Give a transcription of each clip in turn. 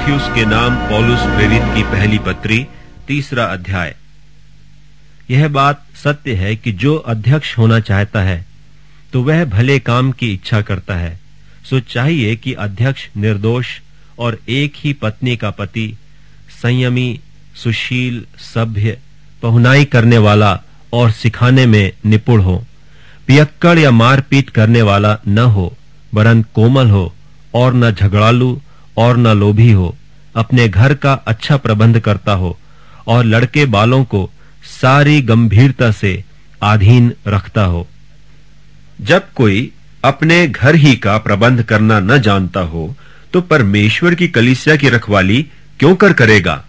तीमुथियुस के नाम पौलुस प्रेरित की पहली पत्री 3 अध्याय। यह बात सत्य है कि जो अध्यक्ष होना चाहता है तो वह भले काम की इच्छा करता है। सो चाहिए कि अध्यक्ष निर्दोष और एक ही पत्नी का पति, संयमी, सुशील, सभ्य, पहुनाई करने वाला और सिखाने में निपुण हो, पियक्कड़ या मारपीट करने वाला न हो, वरन कोमल हो और न झगड़ालू और न लोभी हो, अपने घर का अच्छा प्रबंध करता हो और लड़के बालों को सारी गंभीरता से अधीन रखता हो। जब कोई अपने घर ही का प्रबंध करना न जानता हो तो परमेश्वर की कलीसिया की रखवाली क्यों करेगा?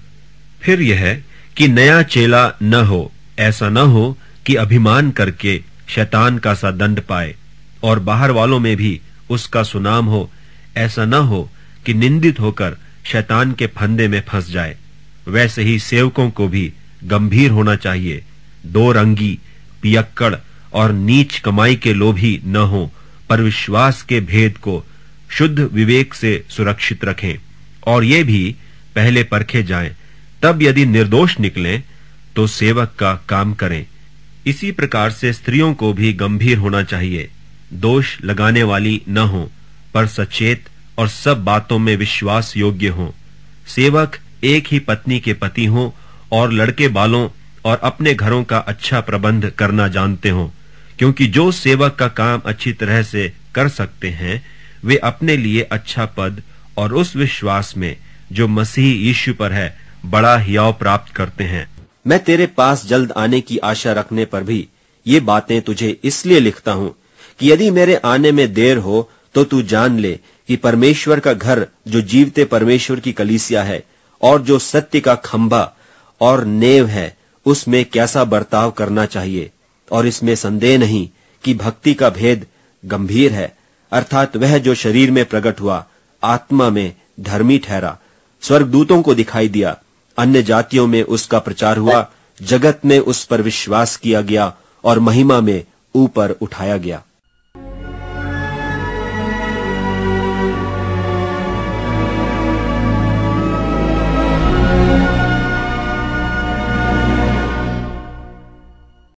फिर यह कि नया चेला न हो, ऐसा न हो कि अभिमान करके शैतान का सा दंड पाए, और बाहर वालों में भी उसका सुनाम हो, ऐसा न हो कि निंदित होकर शैतान के फंदे में फंस जाए। वैसे ही सेवकों को भी गंभीर होना चाहिए, दो रंगी, पियक्कड़ और नीच कमाई के लोभी न हो, पर विश्वास के भेद को शुद्ध विवेक से सुरक्षित रखें, और ये भी पहले परखे जाएं, तब यदि निर्दोष निकलें तो सेवक का काम करें। इसी प्रकार से स्त्रियों को भी गंभीर होना चाहिए, दोष लगाने वाली न हो, पर सचेत और सब बातों में विश्वास योग्य हों। सेवक एक ही पत्नी के पति हों और लड़के बालों और अपने घरों का अच्छा प्रबंध करना जानते हों, क्योंकि जो सेवक का काम अच्छी तरह से कर सकते हैं वे अपने लिए अच्छा पद और उस विश्वास में जो मसीह यीशु पर है बड़ा हियाव प्राप्त करते हैं। मैं तेरे पास जल्द आने की आशा रखने पर भी ये बातें तुझे इसलिए लिखता हूँ कि यदि मेरे आने में देर हो तो तू जान ले कि परमेश्वर का घर जो जीवते परमेश्वर की कलीसिया है और जो सत्य का खंभा और नेव है, उसमें कैसा बर्ताव करना चाहिए। और इसमें संदेह नहीं कि भक्ति का भेद गंभीर है, अर्थात वह जो शरीर में प्रकट हुआ, आत्मा में धर्मी ठहरा, स्वर्गदूतों को दिखाई दिया, अन्य जातियों में उसका प्रचार हुआ, जगत में उस पर विश्वास किया गया और महिमा में ऊपर उठाया गया।